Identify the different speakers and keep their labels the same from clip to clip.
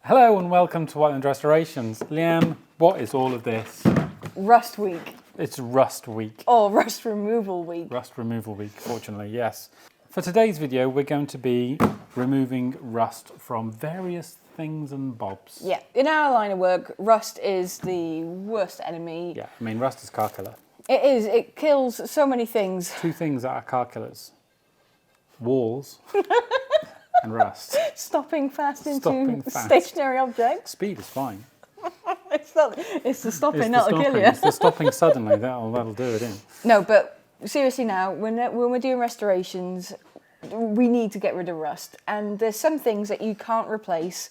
Speaker 1: Hello and welcome to Whiteland Restorations. Leanne, what is all of this?
Speaker 2: Rust week.
Speaker 1: It's Rust Week.
Speaker 2: Oh, rust removal week.
Speaker 1: Rust Removal Week, fortunately, yes. For today's video, we're going to be removing rust from various things and bobs.
Speaker 2: Yeah, in our line of work, rust is the worst enemy.
Speaker 1: Yeah, I mean, rust is car killer.
Speaker 2: It is. It kills so many things.
Speaker 1: Two things that are car killers. Walls and rust.
Speaker 2: Stopping fast into
Speaker 1: Stopping fast.
Speaker 2: stationary objects.
Speaker 1: Speed is fine.
Speaker 2: It's the stopping
Speaker 1: It's the
Speaker 2: that'll kill
Speaker 1: stopping.
Speaker 2: you.
Speaker 1: It's the stopping suddenly, that'll do it in.
Speaker 2: No, but seriously now, when we're doing restorations, we need to get rid of rust. And there's some things that you can't replace.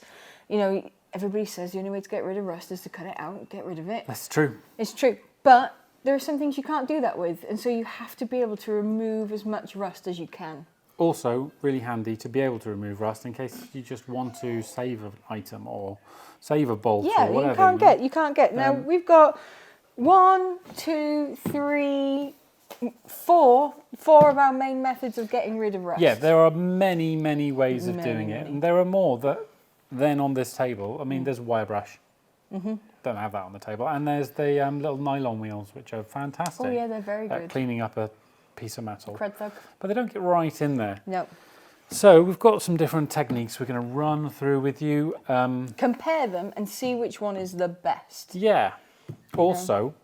Speaker 2: You know, everybody says the only way to get rid of rust is to cut it out and get rid of it.
Speaker 1: That's true.
Speaker 2: It's true. But there are some things you can't do that with. And so you have to be able to remove as much rust as you can.
Speaker 1: Also, really handy to be able to remove rust in case you just want to save an item or save a bolt
Speaker 2: Yeah,
Speaker 1: or whatever.
Speaker 2: you can't get. Now, we've got 1, 2, 3, 4 of our main methods of getting rid of rust.
Speaker 1: Yeah, there are many, many ways of doing it. And there are more than on this table. I mean, there's a wire brush. Don't have that on the table. And there's the little nylon wheels, which are fantastic.
Speaker 2: Oh yeah, they're very
Speaker 1: at
Speaker 2: good.
Speaker 1: cleaning up a piece of metal.
Speaker 2: Cred thug.
Speaker 1: But they don't get right in there.
Speaker 2: No.
Speaker 1: So we've got some different techniques we're going to run through with you.
Speaker 2: Compare them and see which one is the best.
Speaker 1: Yeah. Also,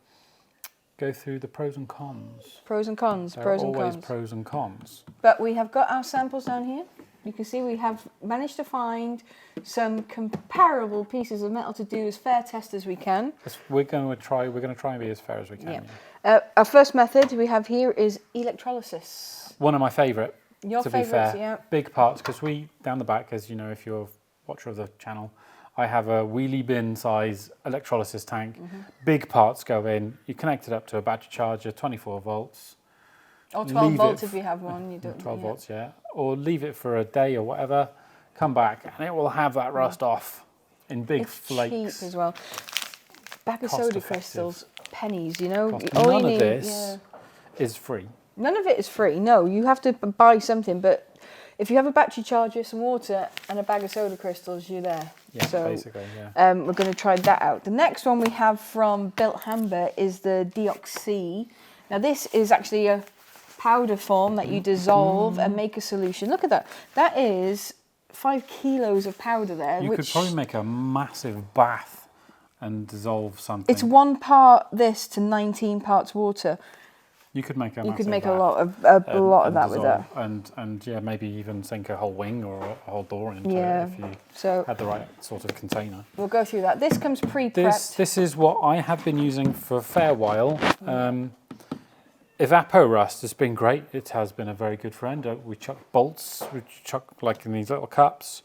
Speaker 1: go through the pros and cons.
Speaker 2: Pros and cons.
Speaker 1: There
Speaker 2: Pros
Speaker 1: are
Speaker 2: and
Speaker 1: always
Speaker 2: cons.
Speaker 1: pros and cons.
Speaker 2: But we have got our samples down here. You can see we have managed to find some comparable pieces of metal to do as fair test as we can.
Speaker 1: We're going to try and be as fair as we can.
Speaker 2: Yeah.
Speaker 1: Yeah.
Speaker 2: Our first method we have here is electrolysis.
Speaker 1: One of my favourite.
Speaker 2: Your
Speaker 1: to be
Speaker 2: favourites,
Speaker 1: fair,
Speaker 2: yeah.
Speaker 1: big parts, because we, down the back, as you know, if you're a watcher of the channel, I have a wheelie bin size electrolysis tank. Big parts go in. You connect it up to a battery charger, 24 volts.
Speaker 2: Or 12
Speaker 1: Leave
Speaker 2: volts
Speaker 1: it
Speaker 2: if you have one. You don't.
Speaker 1: 12 volts, yeah. Or leave it for a day or whatever. Come back, and it will have that rust off in big
Speaker 2: It's
Speaker 1: flakes.
Speaker 2: cheap as well. Bag of
Speaker 1: Cost
Speaker 2: soda
Speaker 1: effective.
Speaker 2: crystals, pennies. You know,
Speaker 1: Cost-
Speaker 2: all
Speaker 1: None
Speaker 2: you
Speaker 1: of
Speaker 2: need.
Speaker 1: this is free.
Speaker 2: None of it is free. No, you have to buy something. But if you have a battery charger, some water, and a bag of soda crystals, you're there.
Speaker 1: Yeah,
Speaker 2: So,
Speaker 1: basically, yeah.
Speaker 2: we're going to try that out. The next one we have from Bilt Hamber is the Deoxy. Now this is actually a powder form that you dissolve and make a solution. Look at that. That is 5 kilos of powder there.
Speaker 1: You could probably make a massive bath and dissolve something.
Speaker 2: It's 1 part this to 19 parts water.
Speaker 1: You could make a
Speaker 2: You
Speaker 1: massive
Speaker 2: could make
Speaker 1: bath
Speaker 2: a lot of that with that.
Speaker 1: And yeah, maybe even sink a whole wing or a whole door into
Speaker 2: Yeah.
Speaker 1: it if you
Speaker 2: So
Speaker 1: had the right sort of container.
Speaker 2: we'll go through that. This comes pre-prepped.
Speaker 1: This is what I have been using for a fair while. Evaporust has been great. It has been a very good friend. We chuck bolts, we chuck like in these little cups.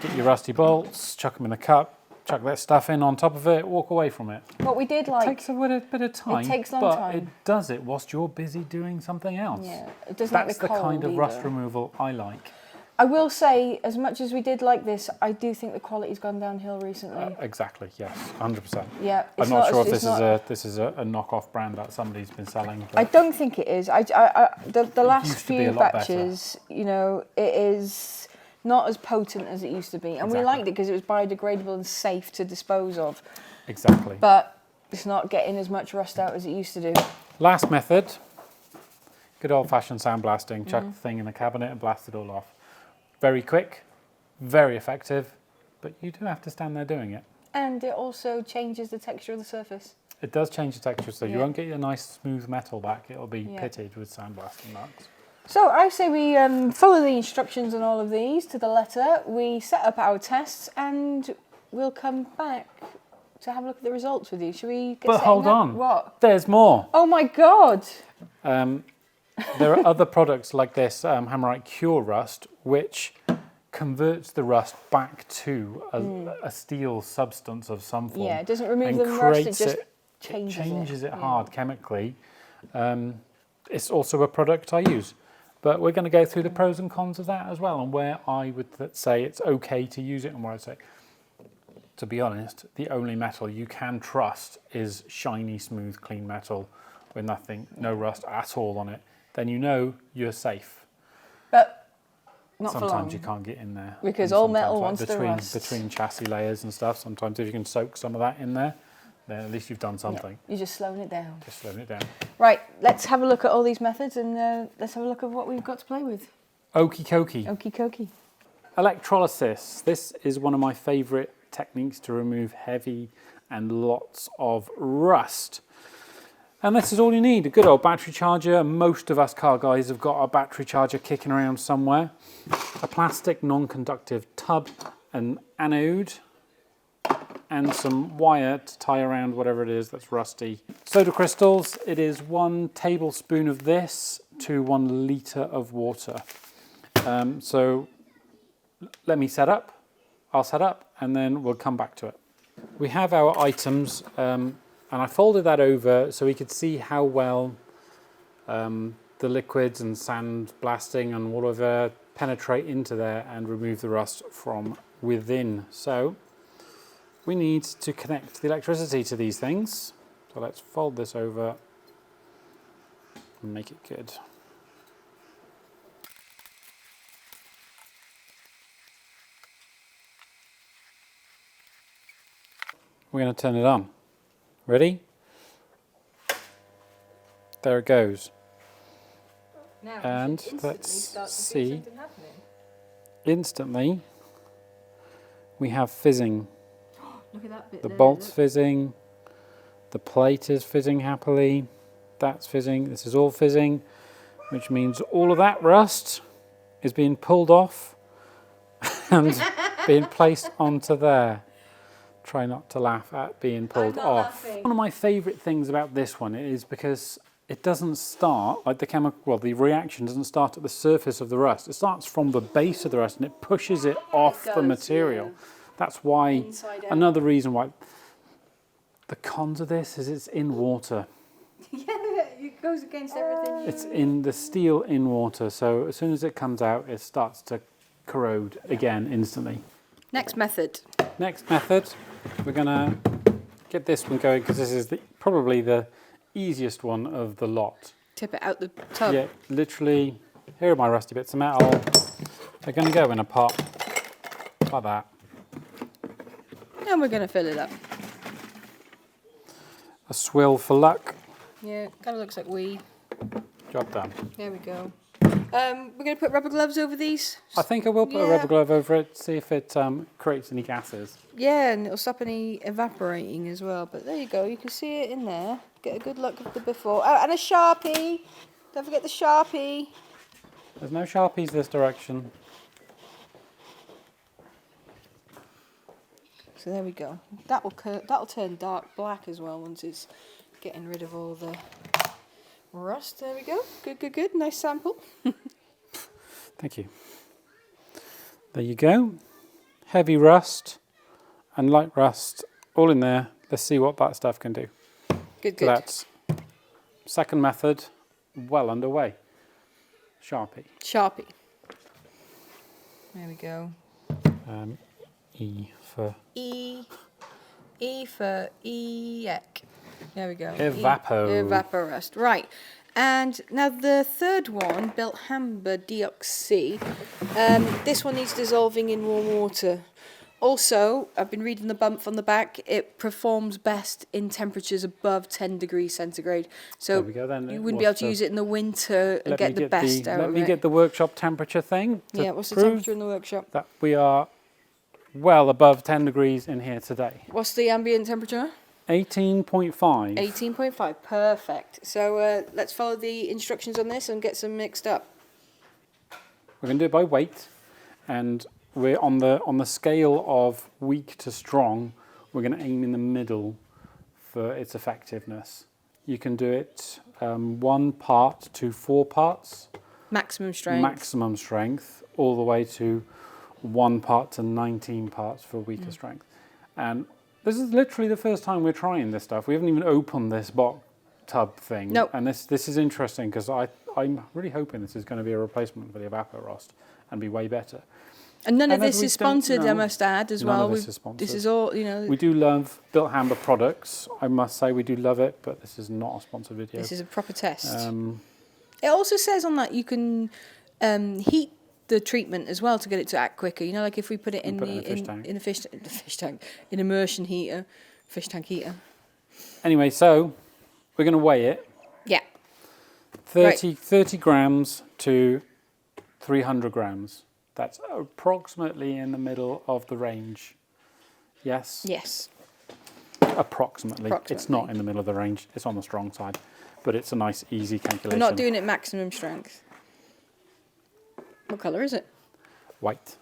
Speaker 1: Get your rusty bolts, chuck them in a cup, chuck that stuff in on top of it, walk away from it.
Speaker 2: What we did
Speaker 1: It
Speaker 2: like,
Speaker 1: takes a bit of time.
Speaker 2: takes a long
Speaker 1: but
Speaker 2: time.
Speaker 1: it does it whilst you're busy doing something else.
Speaker 2: yeah, it doesn't
Speaker 1: That's
Speaker 2: like
Speaker 1: the
Speaker 2: cold
Speaker 1: kind of rust
Speaker 2: either.
Speaker 1: removal I like.
Speaker 2: I will say, as much as we did like this, I do think the quality's gone downhill recently.
Speaker 1: Exactly, yes, 100%.
Speaker 2: Yeah,
Speaker 1: I'm not sure if
Speaker 2: it's
Speaker 1: this is a knockoff brand that somebody's been selling.
Speaker 2: I don't think it is. The last
Speaker 1: used to be a
Speaker 2: few
Speaker 1: lot better.
Speaker 2: batches, you know, it is not as potent as it used to be, and we
Speaker 1: Exactly.
Speaker 2: liked it because it was biodegradable and safe to dispose of.
Speaker 1: Exactly.
Speaker 2: But it's not getting as much rust out as it used to do.
Speaker 1: Last method, good old-fashioned sandblasting. Chuck the thing in the cabinet and blast it all off. Very quick, very effective, but you do have to stand there doing it.
Speaker 2: And it also changes the texture of the surface.
Speaker 1: It does change the texture, so you
Speaker 2: Yeah.
Speaker 1: won't get your nice smooth metal back. It'll be
Speaker 2: Yeah.
Speaker 1: pitted with sandblasting marks.
Speaker 2: So I say we follow the instructions on all of these to the letter. We set up our tests and we'll come back to have a look at the results with you. Shall we get
Speaker 1: But
Speaker 2: setting
Speaker 1: hold
Speaker 2: up?
Speaker 1: on.
Speaker 2: What?
Speaker 1: There's more.
Speaker 2: Oh my God.
Speaker 1: There are other products like this, Hammerite Cure Rust, which converts the rust back to a steel substance of some form.
Speaker 2: Yeah, it doesn't remove
Speaker 1: and
Speaker 2: the rust, it
Speaker 1: creates
Speaker 2: just
Speaker 1: it
Speaker 2: changes it. Yeah.
Speaker 1: hard chemically. It's also a product I use. But we're going to go through the pros and cons of that as well, and where I would say it's okay to use it, and where I'd say, to be honest, the only metal you can trust is shiny, smooth, clean metal with nothing, no rust at all on it. Then you know you're safe.
Speaker 2: But Not for long.
Speaker 1: Sometimes you can't get in there.
Speaker 2: Because
Speaker 1: And
Speaker 2: all
Speaker 1: sometimes,
Speaker 2: metal
Speaker 1: like,
Speaker 2: wants to
Speaker 1: between,
Speaker 2: rust.
Speaker 1: between chassis layers and stuff, sometimes if you can soak some of that in there, then at least you've done
Speaker 2: Yeah,
Speaker 1: something.
Speaker 2: you're just slowing it down.
Speaker 1: Just slowing it down.
Speaker 2: Right, let's have a look at all these methods and let's have a look at what we've got to play with.
Speaker 1: Okie dokie.
Speaker 2: Okie dokie.
Speaker 1: Electrolysis. This is one of my favourite techniques to remove heavy and lots of rust. And this is all you need, a good old battery charger. Most of us car guys have got a battery charger kicking around somewhere. A plastic non-conductive tub, an anode, and some wire to tie around whatever it is that's rusty. Soda crystals, it is 1 tablespoon of this to 1 litre of water. So let me set up, I'll set up, and then we'll come back to it. We have our items, and I folded that over so we could see how well the liquids and sandblasting and whatever penetrate into there and remove the rust from within. So we need to connect the electricity to these things. So let's fold this over and make it good. We're going to turn it on. Ready? There it goes.
Speaker 2: Now,
Speaker 1: And let's see. Instantly, we have fizzing.
Speaker 2: Look at that bit
Speaker 1: The
Speaker 2: there,
Speaker 1: bolt's
Speaker 2: look.
Speaker 1: fizzing. The plate is fizzing happily. That's fizzing. This is all fizzing, which means all of that rust is being pulled off and being placed onto there. Try not to laugh at being pulled off.
Speaker 2: laughing.
Speaker 1: One of my favourite things about this one is because it doesn't start, like the reaction doesn't start at the surface of the rust. It starts from the base of the rust and it pushes it off the
Speaker 2: does,
Speaker 1: material.
Speaker 2: yeah.
Speaker 1: That's why,
Speaker 2: Inside out.
Speaker 1: another reason why. The cons of this is it's in water.
Speaker 2: Yeah, it goes against everything.
Speaker 1: It's in the steel in water, so as soon as it comes out, it starts to corrode again instantly.
Speaker 2: Next method.
Speaker 1: Next method, we're gonna get this one going because this is probably the easiest one of the lot.
Speaker 2: Tip it out the tub.
Speaker 1: Yeah, literally, here are my rusty bits of metal. They're gonna go in a pot like that.
Speaker 2: And we're going to fill it up.
Speaker 1: A swill for luck.
Speaker 2: Yeah, kind of looks like we.
Speaker 1: Job done.
Speaker 2: There we go. We're going to put rubber gloves over these.
Speaker 1: I think I will put a rubber glove over it, see if it creates any gases.
Speaker 2: Yeah, and it'll stop any evaporating as well. But there you go, you can see it in there. Get a good look at the before. Oh, and a Sharpie. Don't forget the Sharpie.
Speaker 1: There's no Sharpies this direction.
Speaker 2: So there we go. That'll turn dark black as well once it's getting rid of all the rust. There we go. Good, good, good. Nice sample.
Speaker 1: Thank you. There you go. Heavy rust and light rust all in there. Let's see what that stuff can do.
Speaker 2: Good,
Speaker 1: So
Speaker 2: good.
Speaker 1: that's second method well underway. Sharpie.
Speaker 2: Sharpie. There we go.
Speaker 1: E for
Speaker 2: E for EEC. There we go. Evaporust. Right. And now the third one, Bilt Hamber DOC. This one needs dissolving in warm water. Also, I've been reading the bump on the back. It performs best in temperatures above 10 degrees centigrade. So
Speaker 1: There we go then.
Speaker 2: you wouldn't be able to use it in the winter and get the best out of it.
Speaker 1: Let me get the workshop temperature thing. To
Speaker 2: Yeah, what's the
Speaker 1: prove
Speaker 2: temperature in the workshop?
Speaker 1: that we are well above 10 degrees in here today.
Speaker 2: What's the ambient temperature?
Speaker 1: 18.5.
Speaker 2: 18.5, perfect. So let's follow the instructions on this and get some mixed up.
Speaker 1: We're going to do it by weight, and we're on the scale of weak to strong. We're going to aim in the middle for its effectiveness. You can do it 1 part to 4 parts.
Speaker 2: Maximum strength.
Speaker 1: Maximum strength, all the way to 1 part to 19 parts for weaker strength. And this is literally the first time we're trying this stuff. We haven't even opened this box tub thing.
Speaker 2: Nope.
Speaker 1: And this is interesting because I'm really hoping this is going to be a replacement for the Evaporust and be way better.
Speaker 2: And none of
Speaker 1: And as
Speaker 2: this
Speaker 1: we
Speaker 2: is sponsored,
Speaker 1: don't
Speaker 2: I
Speaker 1: know-
Speaker 2: must add, as
Speaker 1: None
Speaker 2: well.
Speaker 1: of this is sponsored.
Speaker 2: This is all, you know,
Speaker 1: We do love Bilt Hamber products. I must say we do love it, but this is not a sponsored video.
Speaker 2: this is a proper test.
Speaker 1: Um,
Speaker 2: It also says on that you can heat the treatment as well to get it to act quicker. You know, like if we put it in the fish tank, in immersion heater, fish tank heater.
Speaker 1: Anyway, so we're going to weigh it.
Speaker 2: Yeah.
Speaker 1: 30 grams to 300 grams. That's approximately in the middle of the range. Yes?
Speaker 2: Yes.
Speaker 1: Approximately. It's not in the middle of the range. It's on the strong side. But it's a nice, easy calculation.
Speaker 2: We're not doing it maximum strength. What colour is it?
Speaker 1: White.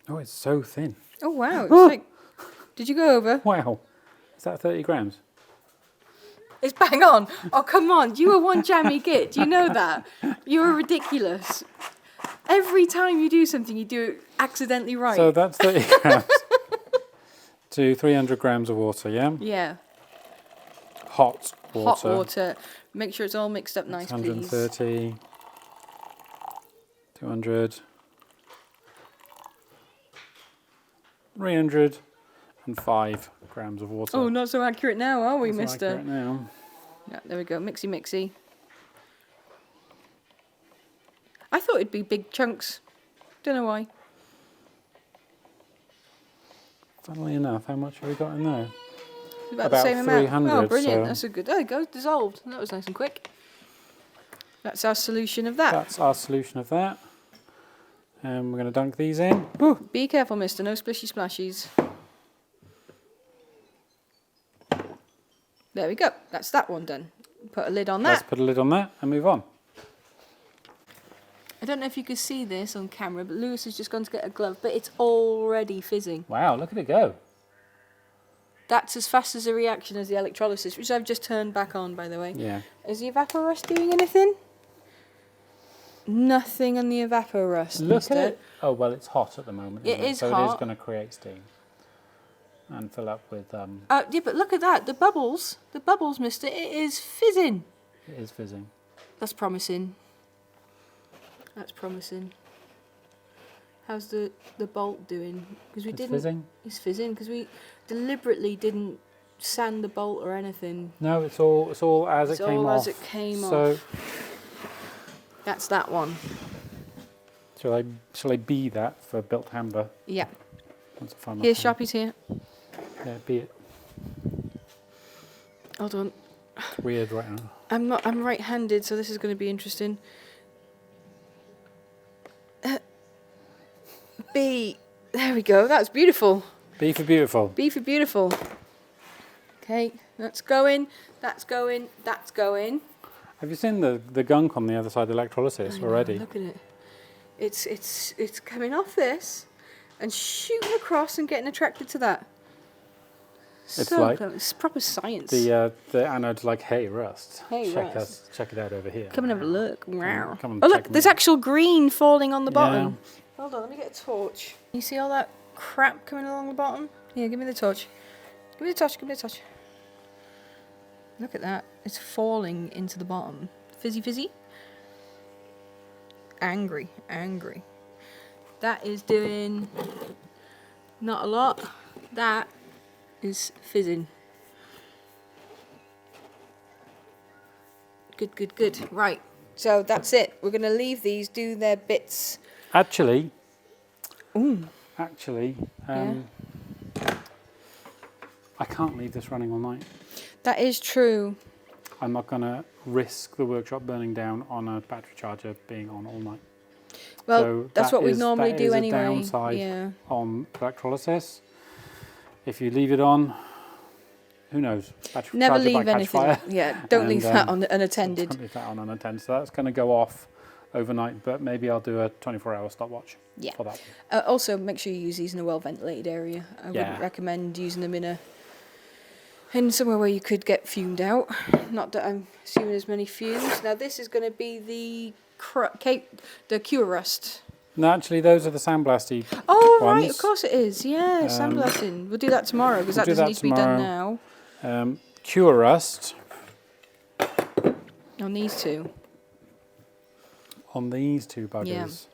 Speaker 1: Oh, it's so thin.
Speaker 2: Oh, wow. It's like... Did you go over?
Speaker 1: Wow. Is that 30 grams?
Speaker 2: It's bang on. Oh, come on. You are one jammy git. Do you know that? You are ridiculous. Every time you do something, you do it accidentally right.
Speaker 1: So that's 30 grams to 300 grams of water, yeah?
Speaker 2: Yeah.
Speaker 1: Hot water.
Speaker 2: Hot water. Make sure it's all mixed up nice,
Speaker 1: 130, 200, 305 grams of water.
Speaker 2: Oh, not so accurate now, are we,
Speaker 1: That's
Speaker 2: mister?
Speaker 1: accurate now.
Speaker 2: Yeah, there we go. Mixy, mixy. I thought it'd be big chunks. Don't know why.
Speaker 1: Funnily enough, how much have we got in there?
Speaker 2: It's about the same amount.
Speaker 1: 300,
Speaker 2: Oh, brilliant.
Speaker 1: so
Speaker 2: That's a good... There it goes. Dissolved. That was nice and quick. That's our solution of that.
Speaker 1: that's our solution of that. And we're going to dunk these in. Woo.
Speaker 2: Be careful, mister. No splishy splashies. There we go. That's that one done. Put a lid on that.
Speaker 1: Let's put a lid on that and move on.
Speaker 2: I don't know if you can see this on camera, but Lewis has just gone to get a glove, but it's already fizzing.
Speaker 1: Wow, look at it go.
Speaker 2: That's as fast as a reaction as the electrolysis, which I've just turned back on, by the way.
Speaker 1: Yeah.
Speaker 2: Is the Evaporust doing anything? Nothing on the Evaporust,
Speaker 1: Look
Speaker 2: mister.
Speaker 1: at it. Oh, well, it's hot at the moment.
Speaker 2: It is
Speaker 1: so
Speaker 2: hot.
Speaker 1: it is going to create steam. And fill up with...
Speaker 2: Yeah, but look at that. The bubbles, mister. It is fizzing.
Speaker 1: It is fizzing.
Speaker 2: That's promising. That's promising. How's the bolt doing? Because we didn't.
Speaker 1: Fizzing?
Speaker 2: It's fizzing because we deliberately didn't sand the bolt or anything.
Speaker 1: No, it's all as
Speaker 2: It's
Speaker 1: it came
Speaker 2: all
Speaker 1: off.
Speaker 2: as it came
Speaker 1: so
Speaker 2: off. That's that one.
Speaker 1: Shall I be that for Bilt Hamber?
Speaker 2: Yeah.
Speaker 1: Once I find my
Speaker 2: Here's
Speaker 1: pen.
Speaker 2: Sharpie's here.
Speaker 1: Yeah, be it.
Speaker 2: Hold on.
Speaker 1: It's weird right now.
Speaker 2: I'm right-handed, so this is going to be interesting. B. There we go. That's beautiful.
Speaker 1: B for beautiful.
Speaker 2: B for beautiful. Okay, that's going. That's going. That's going.
Speaker 1: Have you seen the gunk on the other side of the electrolysis
Speaker 2: I know,
Speaker 1: already?
Speaker 2: Look at it. It's coming off this and shooting across and getting attracted to that.
Speaker 1: It's
Speaker 2: So
Speaker 1: like
Speaker 2: clever. It's proper science.
Speaker 1: The anode's like, hey, Rust.
Speaker 2: Hey,
Speaker 1: check
Speaker 2: Rust.
Speaker 1: check it out over here.
Speaker 2: Come and have a look. Wow.
Speaker 1: Come and
Speaker 2: Oh
Speaker 1: check
Speaker 2: look,
Speaker 1: me
Speaker 2: there's
Speaker 1: out.
Speaker 2: actual green falling on the bottom.
Speaker 1: Yeah.
Speaker 2: Hold on, let me get a torch. You see all that crap coming along the bottom? Here, give me the torch. Give me the torch, give me the torch. Look at that. It's falling into the bottom. Fizzy, fizzy. Angry, angry. That is doing not a lot. That is fizzing. Good, good, good. Right. So that's it. We're going to leave these do their bits.
Speaker 1: Actually,
Speaker 2: Ooh.
Speaker 1: I can't leave this running all night.
Speaker 2: That is true.
Speaker 1: I'm not going to risk the workshop burning down on a battery charger being on all night.
Speaker 2: Well,
Speaker 1: So
Speaker 2: that's
Speaker 1: that
Speaker 2: what we
Speaker 1: is-
Speaker 2: normally
Speaker 1: that
Speaker 2: do
Speaker 1: is a
Speaker 2: anyway.
Speaker 1: downside.
Speaker 2: Yeah.
Speaker 1: On electrolysis. If you leave it on, who knows? Battery
Speaker 2: Never
Speaker 1: charger
Speaker 2: leave
Speaker 1: might catch
Speaker 2: anything.
Speaker 1: fire.
Speaker 2: Yeah, don't
Speaker 1: And,
Speaker 2: leave that on unattended.
Speaker 1: Don't leave that on unattended. So that's going to go off overnight, but maybe I'll do a 24-hour stopwatch
Speaker 2: Yeah.
Speaker 1: for that.
Speaker 2: Also, make sure you use these in a well-ventilated area. I
Speaker 1: Yeah.
Speaker 2: wouldn't recommend using them in somewhere where you could get fumed out. Not that I'm assuming there's many fumes. Now, this is going to be the Cure Rust.
Speaker 1: No, actually, those are the Sandblasting
Speaker 2: Oh,
Speaker 1: ones.
Speaker 2: right, of course it is. Yeah, sandblasting. We'll do that tomorrow because
Speaker 1: we'll
Speaker 2: that
Speaker 1: do
Speaker 2: doesn't
Speaker 1: that
Speaker 2: need to be done
Speaker 1: tomorrow.
Speaker 2: now.
Speaker 1: Cure Rust
Speaker 2: On these two.
Speaker 1: on these two buggers.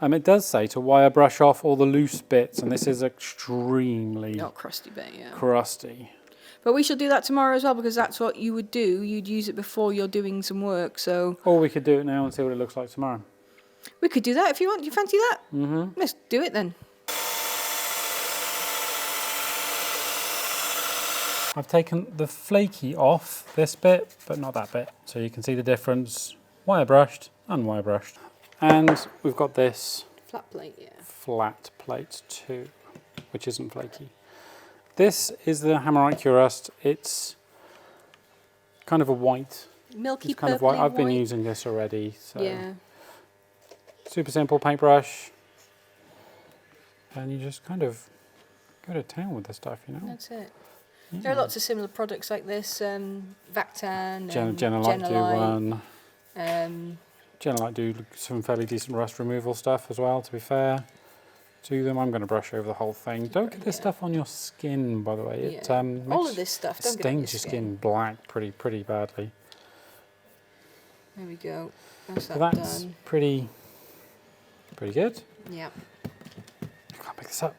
Speaker 1: It does say to wire brush off all the loose bits, and this is extremely
Speaker 2: Not crusty bit, yeah.
Speaker 1: crusty.
Speaker 2: But we shall do that tomorrow as well, because that's what you would do. You'd use it before you're doing some work. So
Speaker 1: Or we could do it now and see what it looks like tomorrow.
Speaker 2: we could do that if you want. Do you fancy that?
Speaker 1: Mm-hmm.
Speaker 2: Let's do it then.
Speaker 1: I've taken the flaky off this bit, but not that bit. So you can see the difference. Wire brushed, unwire brushed. And we've got this
Speaker 2: Flat plate, yeah.
Speaker 1: flat plate too, which isn't flaky. This is the Hammer Electrolysis. It's kind of a white.
Speaker 2: Milky,
Speaker 1: It's kind of white. I've been
Speaker 2: white.
Speaker 1: using this already. So
Speaker 2: Yeah.
Speaker 1: super simple paintbrush. And you just kind of go to town with this stuff, you know.
Speaker 2: That's it.
Speaker 1: Yeah.
Speaker 2: There are lots of similar products like this. Vactan,
Speaker 1: Genelite do one.
Speaker 2: Um,
Speaker 1: Genelite do some fairly decent rust removal stuff as well, to be fair to them. I'm going to brush over the whole thing. Don't get this stuff on your skin, by the way. It
Speaker 2: yeah.
Speaker 1: makes,
Speaker 2: all of this stuff. Don't get it on
Speaker 1: stains your skin black pretty badly.
Speaker 2: There we go. That's
Speaker 1: So
Speaker 2: that
Speaker 1: that's
Speaker 2: done.
Speaker 1: pretty good.
Speaker 2: Yeah.
Speaker 1: Can't pick this up.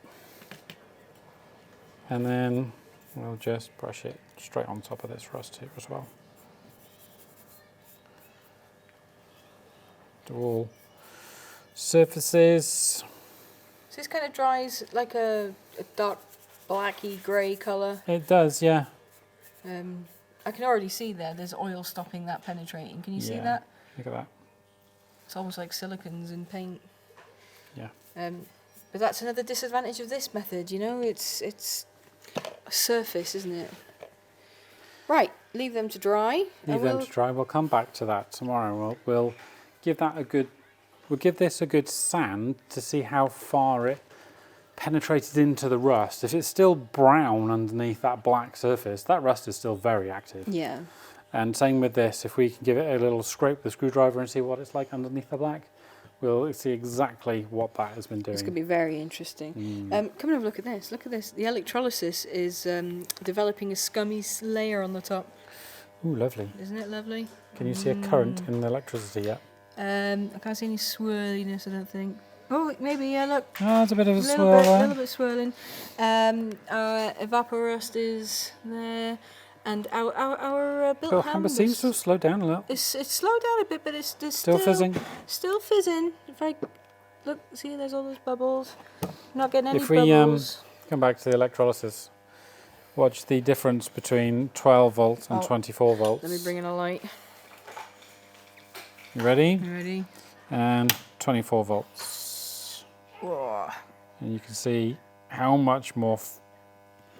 Speaker 1: And then we'll just brush it straight on top of this rust here as well. To all surfaces.
Speaker 2: So this kind of dries like a dark blacky grey colour.
Speaker 1: It does, yeah.
Speaker 2: I can already see there's oil stopping that penetrating. Can you see
Speaker 1: Yeah.
Speaker 2: that?
Speaker 1: Look at that.
Speaker 2: It's almost like silicons in paint.
Speaker 1: Yeah.
Speaker 2: But that's another disadvantage of this method, you know, it's a surface, isn't it? Right, leave them to dry.
Speaker 1: Leave them to dry. We'll come back to that tomorrow. We'll give that a good. We'll give this a good sand to see how far it penetrated into the rust. If it's still brown underneath that black surface, that rust is still very active.
Speaker 2: Yeah.
Speaker 1: And same with this. If we can give it a little scrape with the screwdriver and see what it's like underneath the black, we'll see exactly what that has been doing.
Speaker 2: It's going to be very interesting. Come and have a look at this. Look at this. The electrolysis is developing a scummy layer on the top.
Speaker 1: Ooh, lovely.
Speaker 2: Isn't it lovely?
Speaker 1: Can you see a current in the electricity yet?
Speaker 2: I can't see any swirliness, I don't think. Oh, maybe, yeah, look.
Speaker 1: Oh, it's a bit of a
Speaker 2: A
Speaker 1: swirl there.
Speaker 2: little bit swirling. Our Evaporust is there. And our Bilt
Speaker 1: Bilt Hamber seems to have slowed down a little.
Speaker 2: It's slowed down a bit, but it's
Speaker 1: Still fizzing.
Speaker 2: Still fizzing. If I look, see, there's all those bubbles. Not getting any
Speaker 1: If we
Speaker 2: bubbles.
Speaker 1: come back to the electrolysis, watch the difference between 12 volts and 24 volts.
Speaker 2: Let me bring in a light.
Speaker 1: You ready?
Speaker 2: You ready?
Speaker 1: And 24 volts.
Speaker 2: Whoa.
Speaker 1: And you can see how much more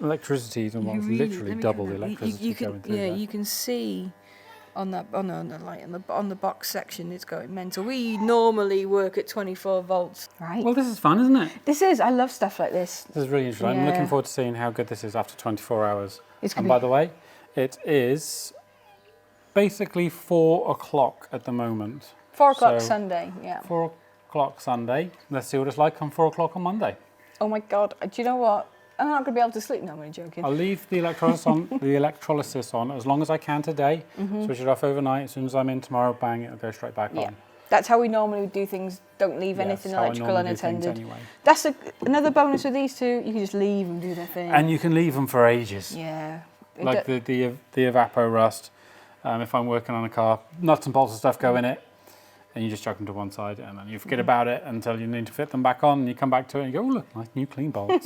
Speaker 1: electricity is almost literally double the electricity
Speaker 2: you
Speaker 1: going
Speaker 2: can,
Speaker 1: through
Speaker 2: yeah,
Speaker 1: there.
Speaker 2: you can see on that on the light on the box section it's going mental. We normally work at 24 volts. Right.
Speaker 1: Well, this is fun, isn't it?
Speaker 2: This is. I love stuff like this.
Speaker 1: This is really interesting. I'm
Speaker 2: Yeah.
Speaker 1: looking forward to seeing how good this is after 24 hours.
Speaker 2: It's
Speaker 1: And
Speaker 2: gonna
Speaker 1: by the way, it is basically 4 o'clock at the moment.
Speaker 2: 4 o'clock
Speaker 1: So-
Speaker 2: Sunday. Yeah.
Speaker 1: 4 o'clock Sunday. Let's see what it's like on 4 o'clock on Monday.
Speaker 2: Oh my God. Do you know what? I'm not going to be able to sleep. No, I'm only joking.
Speaker 1: I'll leave the electrolysis on as long as I can today. Switch it off overnight. As soon as I'm in tomorrow, bang, it'll go straight back
Speaker 2: Yeah.
Speaker 1: on.
Speaker 2: That's how we normally do things. Don't leave
Speaker 1: Yeah,
Speaker 2: anything
Speaker 1: that's how I
Speaker 2: electrical
Speaker 1: normally do things
Speaker 2: unattended.
Speaker 1: anyway.
Speaker 2: That's another bonus with these two. You can just leave them do their thing.
Speaker 1: And you can leave them for ages.
Speaker 2: yeah. It
Speaker 1: Like
Speaker 2: do-
Speaker 1: the Evaporust. If I'm working on a car, nuts and bolts of stuff go in it, and you just chuck them to one side, and then you forget about it until you need to fit them back on, and you come back to it and you go, oh, look, nice new clean bolts.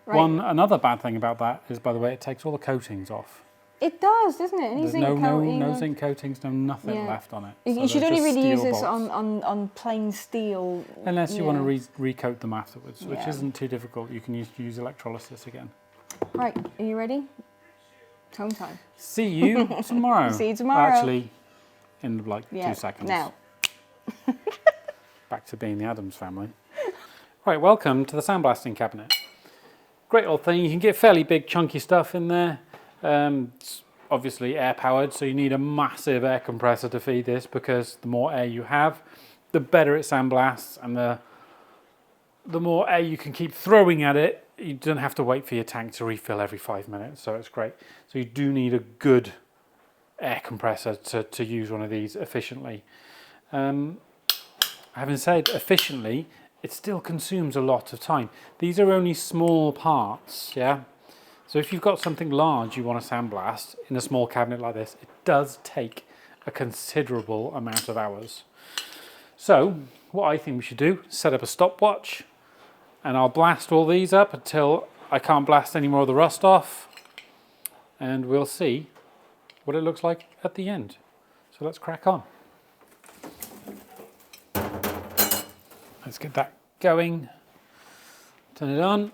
Speaker 2: Right.
Speaker 1: Another bad thing about that is, by the way, it takes all the coatings off.
Speaker 2: It does, doesn't it? Any
Speaker 1: There's
Speaker 2: zinc
Speaker 1: no
Speaker 2: coating.
Speaker 1: zinc coatings, nothing
Speaker 2: Yeah.
Speaker 1: left on it.
Speaker 2: You
Speaker 1: So
Speaker 2: should
Speaker 1: they're
Speaker 2: only
Speaker 1: just
Speaker 2: really use
Speaker 1: steel
Speaker 2: this
Speaker 1: bolts.
Speaker 2: on plain steel.
Speaker 1: Unless you want
Speaker 2: yeah.
Speaker 1: to recoat them afterwards, which
Speaker 2: Yeah.
Speaker 1: isn't too difficult. You can use electrolysis again.
Speaker 2: Right, are you ready? It's home time.
Speaker 1: See you tomorrow.
Speaker 2: See you tomorrow.
Speaker 1: Actually, in like
Speaker 2: Yeah.
Speaker 1: 2 seconds.
Speaker 2: Now.
Speaker 1: Back to being the Addams family. Right, welcome to the sandblasting cabinet. Great old thing. You can get fairly big chunky stuff in there. It's obviously air powered, so you need a massive air compressor to feed this, because the more air you have, the better it sandblasts, and the more air you can keep throwing at it. You don't have to wait for your tank to refill every 5 minutes, so it's great. So you do need a good air compressor to use one of these efficiently. Having said efficiently, it still consumes a lot of time. These are only small parts, yeah? So if you've got something large you want to sandblast in a small cabinet like this, it does take a considerable amount of hours. So what I think we should do, set up a stopwatch, and I'll blast all these up until I can't blast any more of the rust off, and we'll see what it looks like at the end. So let's crack on. Let's get that going. Turn it on.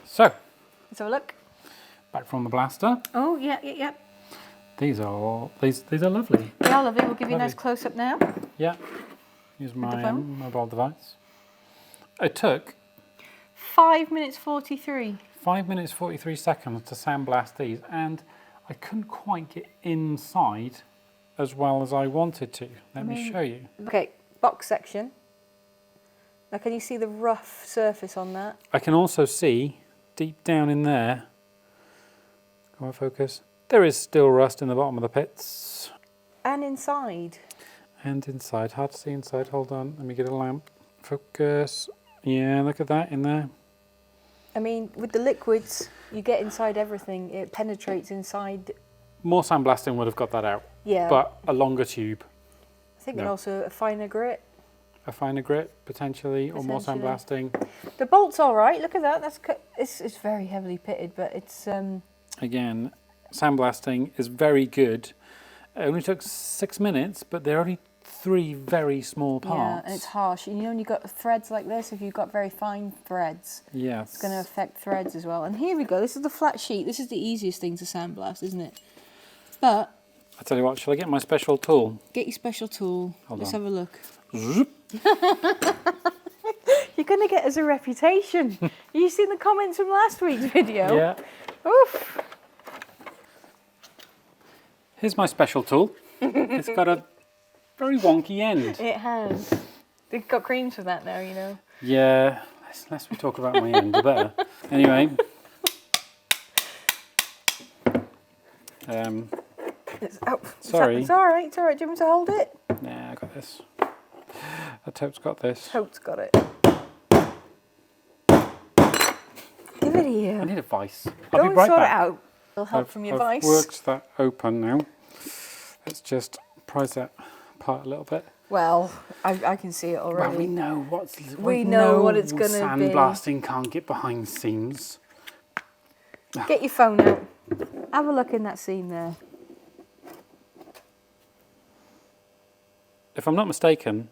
Speaker 1: So,
Speaker 2: Let's have a look.
Speaker 1: back from the blaster.
Speaker 2: Oh, yeah, yeah, yeah.
Speaker 1: These are lovely.
Speaker 2: They are lovely. We'll give you a nice
Speaker 1: Lovely.
Speaker 2: close-up now.
Speaker 1: Yeah. Use
Speaker 2: the
Speaker 1: my
Speaker 2: phone.
Speaker 1: mobile device. It took
Speaker 2: 5 minutes 43.
Speaker 1: 5 minutes 43 seconds to sandblast these, and I couldn't quite get inside as well as I wanted to. Let me show you.
Speaker 2: Okay, box section. Now, can you see the rough surface on that?
Speaker 1: I can also see deep down in there, come on focus, there is still rust in the bottom of the pits.
Speaker 2: And inside.
Speaker 1: And inside, hard to see inside, hold on, let me get a lamp. Focus, yeah, look at that in there.
Speaker 2: I mean, with the liquids, you get inside everything. It penetrates inside.
Speaker 1: More sandblasting would have got that out,
Speaker 2: Yeah.
Speaker 1: but a longer tube,
Speaker 2: I think,
Speaker 1: no.
Speaker 2: and also a finer grit.
Speaker 1: a finer grit potentially, or more
Speaker 2: Potentially.
Speaker 1: sandblasting.
Speaker 2: The bolt's all right. Look at that. It's very heavily pitted, but it's
Speaker 1: Again, sandblasting is very good. It only took 6 minutes, but there are only 3 very small
Speaker 2: yeah,
Speaker 1: parts.
Speaker 2: and it's harsh. And you know, when you've got threads like this, if you've got very fine threads,
Speaker 1: Yes.
Speaker 2: it's going to affect threads as well. And here we go. This is the flat sheet. This is the easiest thing to sandblast, isn't it? But
Speaker 1: I tell you what, shall I get my special tool?
Speaker 2: get your special tool.
Speaker 1: Hold
Speaker 2: Let's
Speaker 1: on.
Speaker 2: have a look.
Speaker 1: Zoop.
Speaker 2: You're going to get us a reputation. You seen the comments from last week's video?
Speaker 1: Yeah.
Speaker 2: Oof.
Speaker 1: Here's my special tool. It's got a very wonky end.
Speaker 2: It has. They've got creams for that now, you know.
Speaker 1: Yeah, less we talk about my end, the better. Anyway. Sorry.
Speaker 2: It's all right. It's all right. Do you want me to hold it?
Speaker 1: Nah, I got this. The tote's got this.
Speaker 2: Tote's got it. Give it here.
Speaker 1: I need a vice.
Speaker 2: Go
Speaker 1: I'll be
Speaker 2: and
Speaker 1: right
Speaker 2: sort
Speaker 1: back.
Speaker 2: it out. It'll help from your
Speaker 1: I've
Speaker 2: vice.
Speaker 1: worked that open now. Let's just prise that apart a little bit.
Speaker 2: Well, I can see it already.
Speaker 1: Well, we know
Speaker 2: We know what it's gonna be.
Speaker 1: Sandblasting can't get behind scenes.
Speaker 2: Get your phone out. Have a look in that seam there.
Speaker 1: If I'm not mistaken,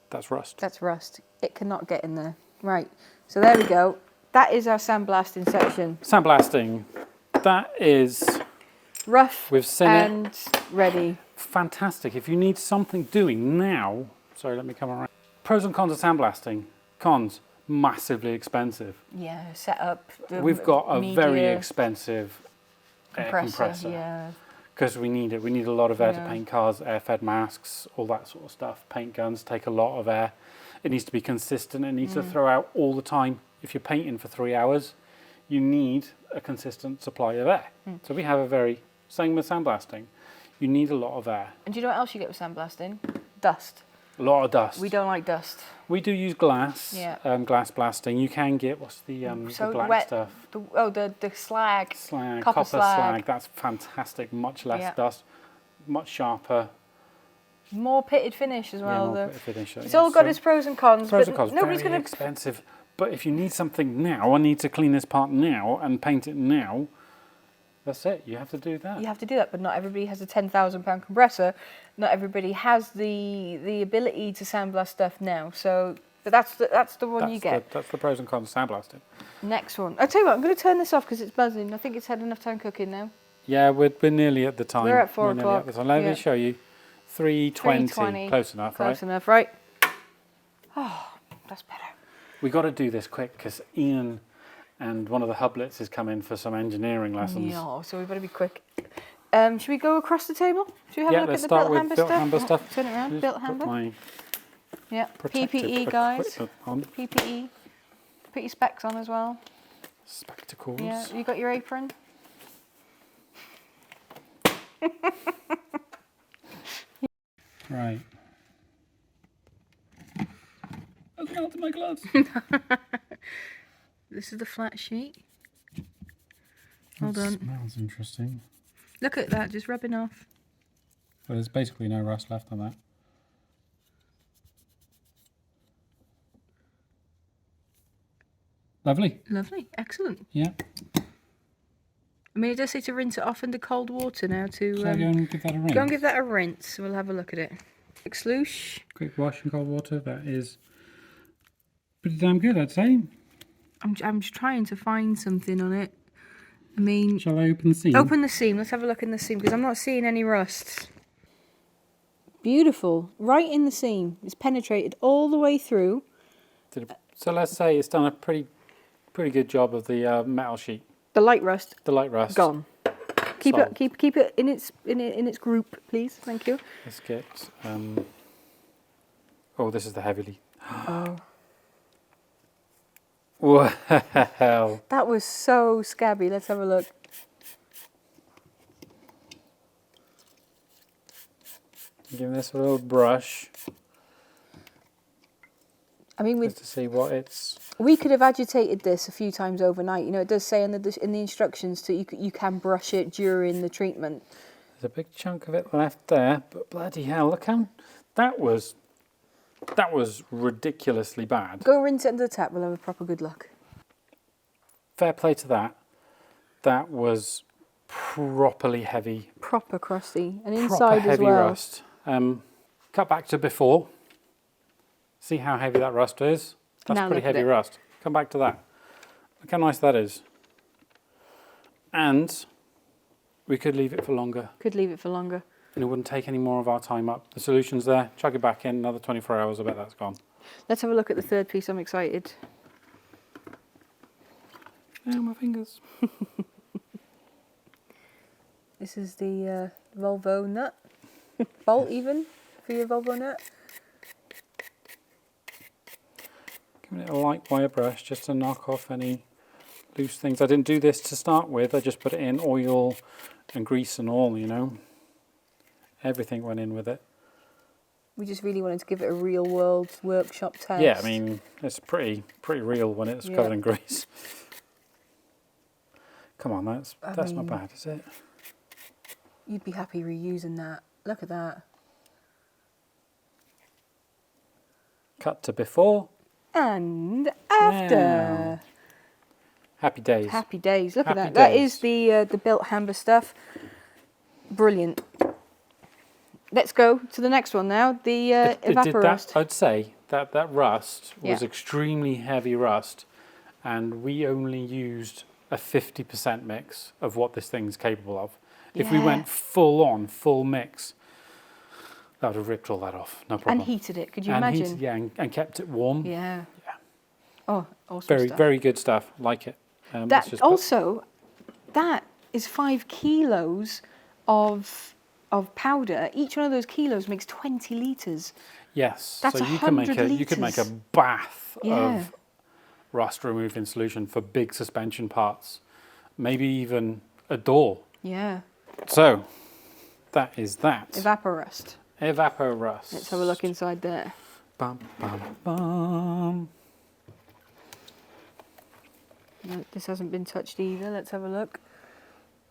Speaker 1: that's rust.
Speaker 2: That's rust. It cannot get in there. Right. So there we go. That is our sandblasting section.
Speaker 1: Sandblasting. That is
Speaker 2: Rough
Speaker 1: We've seen it.
Speaker 2: and ready.
Speaker 1: fantastic. If you need something doing now, sorry, let me come around. Pros and cons of sandblasting. Cons, massively expensive.
Speaker 2: Yeah, set up. The
Speaker 1: We've got a very
Speaker 2: media
Speaker 1: expensive air compressor.
Speaker 2: Yeah.
Speaker 1: Because we need it. We need a lot of air
Speaker 2: Yeah.
Speaker 1: to paint cars, air-fed masks, all that sort of stuff. Paint guns take a lot of air. It needs to be consistent. It needs to throw out all the time. If you're painting for 3 hours, you need a consistent supply of air. So we have a very, same with sandblasting, you need a lot of air.
Speaker 2: And do you know what else you get with sandblasting? Dust.
Speaker 1: A lot of dust.
Speaker 2: We don't like dust.
Speaker 1: We do use glass,
Speaker 2: Yeah.
Speaker 1: glass blasting. You can get, what's the black
Speaker 2: wet,
Speaker 1: stuff?
Speaker 2: The slag.
Speaker 1: Slag,
Speaker 2: Copper
Speaker 1: copper
Speaker 2: slag.
Speaker 1: slag. That's fantastic. Much less
Speaker 2: Yeah.
Speaker 1: dust, much sharper.
Speaker 2: More pitted finish as well.
Speaker 1: more
Speaker 2: though.
Speaker 1: bit of finish.
Speaker 2: It's all got its pros and cons.
Speaker 1: Pros
Speaker 2: but
Speaker 1: and cons.
Speaker 2: Nobody's
Speaker 1: Very
Speaker 2: going to.
Speaker 1: expensive. But if you need something now, I need to clean this part now and paint it now. That's it. You have to do that.
Speaker 2: You have to do that, but not everybody has a £10,000 compressor. Not everybody has the ability to sandblast stuff now. So, but that's the one you get.
Speaker 1: That's the pros and cons of sandblasting.
Speaker 2: Next one. I'll tell you what. I'm going to turn this off because it's buzzing. I think it's had enough time cooking now.
Speaker 1: Yeah, we're nearly at the time.
Speaker 2: We're at 4
Speaker 1: nearly
Speaker 2: o'clock,
Speaker 1: at the time. Let
Speaker 2: yeah.
Speaker 1: me show you. 3:20.
Speaker 2: 3:20.
Speaker 1: Close enough, right?
Speaker 2: Close enough, right? Oh, that's better.
Speaker 1: We got to do this quick because Ian and one of the hublets is coming for some engineering lessons.
Speaker 2: Yeah, so we better be quick. Should we go across the table? Should we have a look at
Speaker 1: let's
Speaker 2: the
Speaker 1: start
Speaker 2: Bilt
Speaker 1: with
Speaker 2: Hamber
Speaker 1: Bilt
Speaker 2: stuff?
Speaker 1: Hamber
Speaker 2: Oh,
Speaker 1: stuff.
Speaker 2: turn it around.
Speaker 1: Just
Speaker 2: Bilt
Speaker 1: put
Speaker 2: Hamber.
Speaker 1: my
Speaker 2: Yeah.
Speaker 1: protective
Speaker 2: PPE, guys.
Speaker 1: equipment on.
Speaker 2: PPE. Put your specs on as well.
Speaker 1: spectacles.
Speaker 2: Yeah, you got your apron?
Speaker 1: Right. I've melted my gloves.
Speaker 2: This is the flat sheet.
Speaker 1: That
Speaker 2: Hold on.
Speaker 1: smells interesting.
Speaker 2: Look at that, just rubbing off.
Speaker 1: Well, there's basically no rust left on that. Lovely.
Speaker 2: Lovely, excellent.
Speaker 1: Yeah.
Speaker 2: I mean, it does say to rinse it off under cold water now to...
Speaker 1: Shall I go and give that a rinse?
Speaker 2: Go and give that a rinse. We'll have a look at it. Quick sloosh.
Speaker 1: Quick wash in cold water. That is pretty damn good, I'd say.
Speaker 2: I'm just trying to find something on it. I mean...
Speaker 1: Shall I open the seam?
Speaker 2: Open the seam. Let's have a look in the seam because I'm not seeing any rust. Beautiful. Right in the seam. It's penetrated all the way through.
Speaker 1: So let's say it's done a pretty good job of the metal sheet.
Speaker 2: The light rust
Speaker 1: The light rust.
Speaker 2: gone. Keep
Speaker 1: Solved.
Speaker 2: it keep it in its group, please. Thank you.
Speaker 1: Let's get. Oh, this is the heavily.
Speaker 2: Oh.
Speaker 1: Wow.
Speaker 2: That was so scabby. Let's have a look.
Speaker 1: Give this a little brush.
Speaker 2: I mean,
Speaker 1: Just to see what it's.
Speaker 2: we could have agitated this a few times overnight. You know, it does say in the instructions that you can brush it during the treatment.
Speaker 1: There's a big chunk of it left there, but bloody hell, look how that was ridiculously bad.
Speaker 2: Go rinse it under the tap. We'll have a proper good look.
Speaker 1: Fair play to that. That was properly heavy.
Speaker 2: Proper crusty and
Speaker 1: Proper
Speaker 2: inside as
Speaker 1: heavy
Speaker 2: well.
Speaker 1: rust. Cut back to before. See how heavy that rust is? That's
Speaker 2: Now
Speaker 1: pretty
Speaker 2: look at
Speaker 1: heavy
Speaker 2: it.
Speaker 1: rust. Come back to that. Look how nice that is. And we could leave it for longer.
Speaker 2: Could leave it for longer.
Speaker 1: And it wouldn't take any more of our time up. The solution's there. Chuck it back in. Another 24 hours. I bet that's gone.
Speaker 2: Let's have a look at the third piece. I'm excited.
Speaker 1: Oh, my fingers.
Speaker 2: This is the Volvo nut. Bolt even for your Volvo nut.
Speaker 1: Giving it a light wire brush just to knock off any loose things. I didn't do this to start with. I just put it in oil and grease and all, you know. Everything went in with it.
Speaker 2: We just really wanted to give it a real world workshop test.
Speaker 1: Yeah, I mean, it's pretty real when it's covered in grease. Come on, that's
Speaker 2: mean,
Speaker 1: not bad, is it?
Speaker 2: You'd be happy reusing that. Look at that.
Speaker 1: Cut to before.
Speaker 2: And after.
Speaker 1: Now. Happy days.
Speaker 2: Happy days. Look at
Speaker 1: Happy
Speaker 2: that. That
Speaker 1: days.
Speaker 2: is the Bilt Hamber stuff. Brilliant. Let's go to the next one now. The Evaporust.
Speaker 1: I'd say that rust was
Speaker 2: Yeah.
Speaker 1: extremely heavy rust, and we only used a 50% mix of what this thing's capable of. If we
Speaker 2: Yeah.
Speaker 1: went full mix, that would have ripped all that off. No problem.
Speaker 2: And heated it. Could you
Speaker 1: And
Speaker 2: imagine?
Speaker 1: heated, yeah, and kept it warm.
Speaker 2: Yeah.
Speaker 1: Yeah.
Speaker 2: Oh, awesome
Speaker 1: Very,
Speaker 2: stuff.
Speaker 1: very good stuff. Like it. Let's
Speaker 2: That
Speaker 1: just put-
Speaker 2: also, that is 5 kilos of powder. Each one of those kilos makes 20 litres.
Speaker 1: Yes.
Speaker 2: That's
Speaker 1: so you can make
Speaker 2: 100
Speaker 1: you could make a
Speaker 2: litres.
Speaker 1: bath
Speaker 2: Yeah.
Speaker 1: of rust removing solution for big suspension parts. Maybe even a door.
Speaker 2: Yeah.
Speaker 1: So that is that.
Speaker 2: Evaporust.
Speaker 1: Evaporust.
Speaker 2: Let's have a look inside there.
Speaker 1: Bum, bum, bum.
Speaker 2: No, this hasn't been touched either. Let's have a look.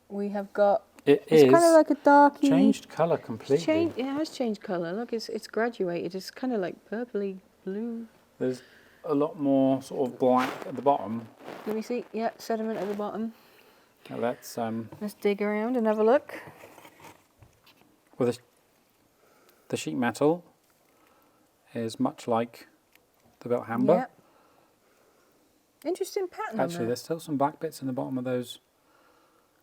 Speaker 2: We have got...
Speaker 1: It's
Speaker 2: It's kind of like a darky...
Speaker 1: changed colour completely.
Speaker 2: It has changed colour. Look, it's graduated. It's kind of like purpley blue.
Speaker 1: There's a lot more sort of black at the bottom.
Speaker 2: Let me see. Yeah, sediment at the bottom.
Speaker 1: Now let's
Speaker 2: Let's dig around and have a look.
Speaker 1: well, the sheet metal is much like the Bilt Hamber.
Speaker 2: Yeah. Interesting pattern on
Speaker 1: Actually,
Speaker 2: there.
Speaker 1: there's still some black bits in the bottom of those.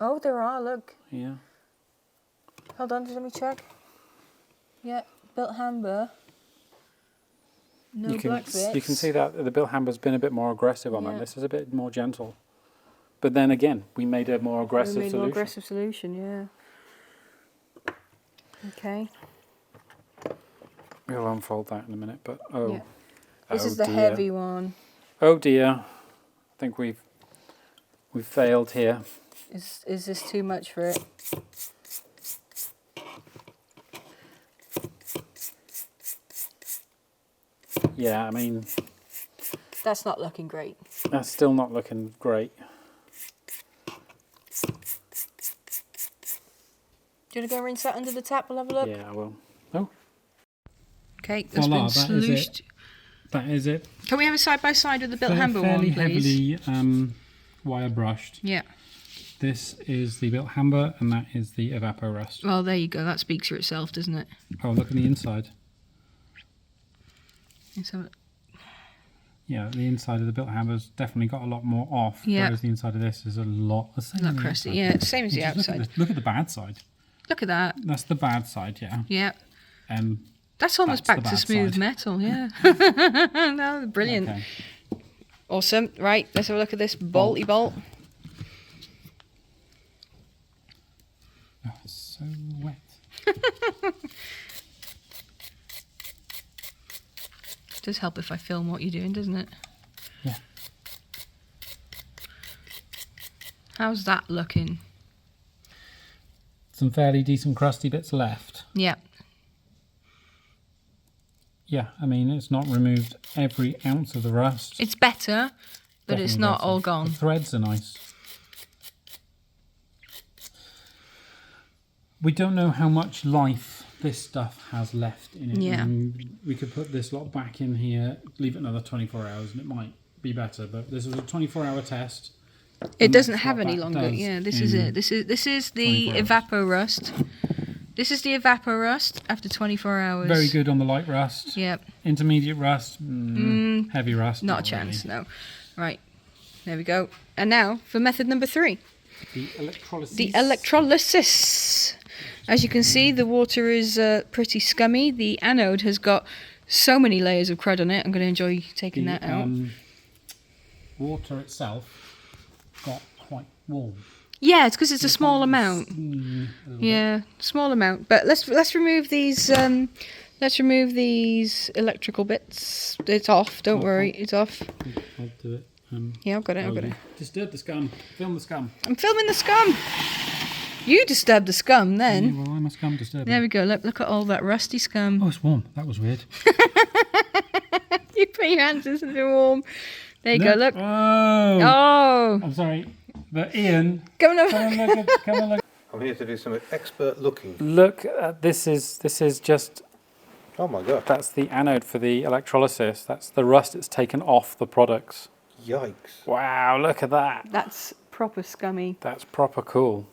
Speaker 2: Oh, there are. Look.
Speaker 1: Yeah.
Speaker 2: Hold on. Just let me check. Yeah, Bilt Hamber. No black bits.
Speaker 1: You can see that the Bilt Hamber's been a bit more aggressive on
Speaker 2: Yeah.
Speaker 1: that. This is a bit more gentle. But then again, we made a more aggressive
Speaker 2: We made
Speaker 1: solution.
Speaker 2: more aggressive solution. Yeah. Okay.
Speaker 1: We'll unfold that in a minute. But oh,
Speaker 2: Yeah. This
Speaker 1: oh
Speaker 2: is the
Speaker 1: dear.
Speaker 2: heavy one.
Speaker 1: Oh dear. I think we've we've failed here.
Speaker 2: Is this too much for it?
Speaker 1: Yeah, I mean,
Speaker 2: That's not looking great.
Speaker 1: that's still not looking great.
Speaker 2: Do you want to go rinse that under the tap? We'll have a look.
Speaker 1: Yeah, I will. Oh,
Speaker 2: Okay, that's
Speaker 1: voila,
Speaker 2: been
Speaker 1: that is
Speaker 2: slooshed.
Speaker 1: it. That is it.
Speaker 2: Can we have a side by side with the Bilt Hamber one,
Speaker 1: Fairly
Speaker 2: please?
Speaker 1: heavily wire brushed.
Speaker 2: Yeah.
Speaker 1: This is the Bilt Hamber, and that is the Evaporust.
Speaker 2: Well, there you go. That speaks for itself, doesn't it?
Speaker 1: Oh, look at the inside.
Speaker 2: Let's have it.
Speaker 1: Yeah, the inside of the Bilt Hamber's definitely got a lot more off,
Speaker 2: Yeah.
Speaker 1: whereas the inside of this is a lot the same.
Speaker 2: Not
Speaker 1: on the
Speaker 2: crusty.
Speaker 1: outside.
Speaker 2: Yeah, it's same as the
Speaker 1: Just
Speaker 2: outside.
Speaker 1: Look at the bad side.
Speaker 2: Look at that.
Speaker 1: That's the bad side, yeah.
Speaker 2: Yeah.
Speaker 1: That's
Speaker 2: almost
Speaker 1: the
Speaker 2: back to
Speaker 1: bad
Speaker 2: smooth
Speaker 1: side.
Speaker 2: metal, yeah. No, brilliant.
Speaker 1: Okay.
Speaker 2: Awesome. Right, let's have a look at this bolty bolt.
Speaker 1: Oh, it's so wet.
Speaker 2: It does help if I film what you're doing, doesn't it?
Speaker 1: Yeah.
Speaker 2: How's that looking?
Speaker 1: Some fairly decent crusty bits left.
Speaker 2: Yeah.
Speaker 1: Yeah, I mean, it's not removed every ounce of the rust.
Speaker 2: It's better, but it's
Speaker 1: Definitely
Speaker 2: not
Speaker 1: better.
Speaker 2: all gone.
Speaker 1: The threads are nice. We don't know how much life this stuff has left in it.
Speaker 2: Yeah.
Speaker 1: I mean, we could put this lot back in here, leave it another 24 hours, and it might be better. But this was a 24-hour test.
Speaker 2: It doesn't
Speaker 1: that's
Speaker 2: have
Speaker 1: what
Speaker 2: any
Speaker 1: that
Speaker 2: longer.
Speaker 1: does
Speaker 2: Yeah, this is
Speaker 1: in
Speaker 2: it. This is the
Speaker 1: 24 hours.
Speaker 2: Evaporust. This is the Evaporust after 24 hours.
Speaker 1: Very good on the light rust.
Speaker 2: Yep.
Speaker 1: Intermediate rust. Heavy rust.
Speaker 2: Not a chance, no. Right. There we go. And now for method number 3.
Speaker 1: The electrolysis.
Speaker 2: The electrolysis. As you can see, the water is pretty scummy. The anode has got so many layers of crud on it. I'm going to enjoy taking that out.
Speaker 1: Water itself got quite warm.
Speaker 2: Yeah, it's because it's a small amount. Yeah, small amount. But let's remove these. Let's remove these electrical bits. It's off. Don't worry, it's off.
Speaker 1: I'll do it.
Speaker 2: Yeah, I've got it. I've got it.
Speaker 1: Disturb the scum. Film the scum.
Speaker 2: I'm filming the scum. You disturb the scum then.
Speaker 1: Well, I'm a scum disturber.
Speaker 2: There we go. Look at all that rusty scum.
Speaker 1: Oh, it's warm. That was weird.
Speaker 2: You put your hands in something warm. There you go. Look.
Speaker 1: Oh.
Speaker 2: Oh.
Speaker 1: I'm sorry. But Ian,
Speaker 2: Come on.
Speaker 1: come and look at, come and look.
Speaker 3: I'm here to do some expert looking.
Speaker 1: Look, this is just,
Speaker 3: Oh my god.
Speaker 1: that's the anode for the electrolysis. That's the rust it's taken off the products.
Speaker 3: Yikes.
Speaker 1: Wow, look at that.
Speaker 2: That's proper scummy.
Speaker 1: That's proper cool.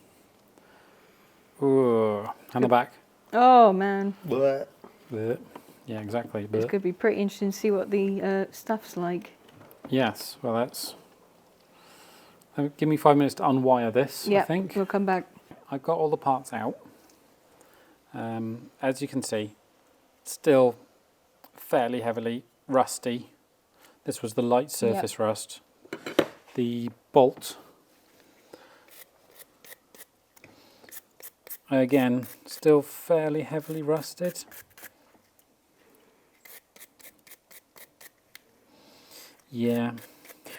Speaker 1: Ooh, and the back.
Speaker 2: Oh man.
Speaker 3: Blech.
Speaker 1: Blech. Yeah, exactly.
Speaker 2: It's
Speaker 1: Blech.
Speaker 2: going to be pretty interesting to see what the stuff's like.
Speaker 1: Yes, well that's... Give me 5 minutes to unwire this,
Speaker 2: Yeah,
Speaker 1: I think.
Speaker 2: we'll come back.
Speaker 1: I've got all the parts out. As you can see, still fairly heavily rusty. This was the light surface rust. The bolt, again, still fairly heavily rusted. Yeah,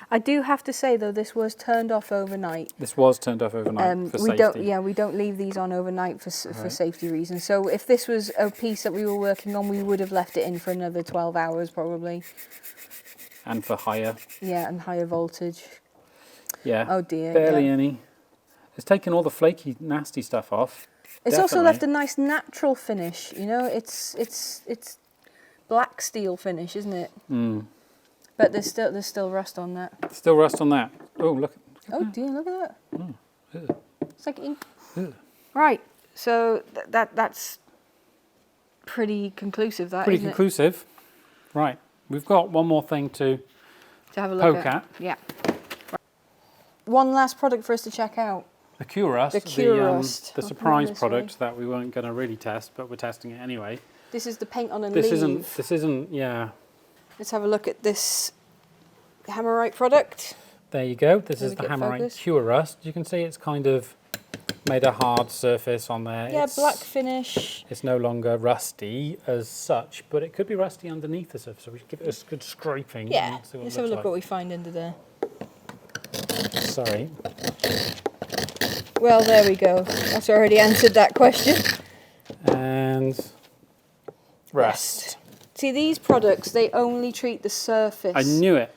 Speaker 2: I do have to say though, this was turned off overnight.
Speaker 1: this was turned off overnight for safety.
Speaker 2: We don't leave these on overnight for
Speaker 1: Right.
Speaker 2: safety reasons. So if this was a piece that we were working on, we would have left it in for another 12 hours probably.
Speaker 1: And for higher.
Speaker 2: Yeah, and higher voltage.
Speaker 1: Yeah.
Speaker 2: Oh dear.
Speaker 1: Barely
Speaker 2: yeah.
Speaker 1: any. It's taken all the flaky, nasty stuff off.
Speaker 2: It's also
Speaker 1: Definitely.
Speaker 2: left a nice natural finish. You know, it's black steel finish, isn't it?
Speaker 1: Mm.
Speaker 2: But there's still rust on that.
Speaker 1: Still rust on that. Oh, look.
Speaker 2: Oh dear, look at that.
Speaker 1: Ugh.
Speaker 2: It's like ink.
Speaker 1: Ugh.
Speaker 2: Right. So that's pretty conclusive. That
Speaker 1: Pretty
Speaker 2: isn't
Speaker 1: conclusive. Right. We've got one more thing to
Speaker 2: it? To have a look
Speaker 1: poke at.
Speaker 2: Yeah. Right. One last product for us to check out.
Speaker 1: The Curust.
Speaker 2: The Curust.
Speaker 1: The
Speaker 2: I'll
Speaker 1: surprise
Speaker 2: put it this
Speaker 1: product that we weren't going to really test, but we're testing it anyway.
Speaker 2: This is the paint on a
Speaker 1: This
Speaker 2: leaf.
Speaker 1: isn't, yeah.
Speaker 2: Let's have a look at this Hammerite product.
Speaker 1: There you go. This
Speaker 2: Let
Speaker 1: is
Speaker 2: me
Speaker 1: the
Speaker 2: get
Speaker 1: Hammerite
Speaker 2: focus.
Speaker 1: Curust. You can see it's kind of made a hard surface on there.
Speaker 2: Yeah,
Speaker 1: It's-
Speaker 2: black finish.
Speaker 1: It's no longer rusty as such, but it could be rusty underneath the surface, so we should give it a good scraping.
Speaker 2: Yeah.
Speaker 1: and see
Speaker 2: Let's
Speaker 1: it
Speaker 2: have a
Speaker 1: looks
Speaker 2: look
Speaker 1: like.
Speaker 2: what we find under there.
Speaker 1: Sorry.
Speaker 2: Well, there we go. That's already answered that question.
Speaker 1: And rust.
Speaker 2: See, these products, they only treat the surface.
Speaker 1: I knew it.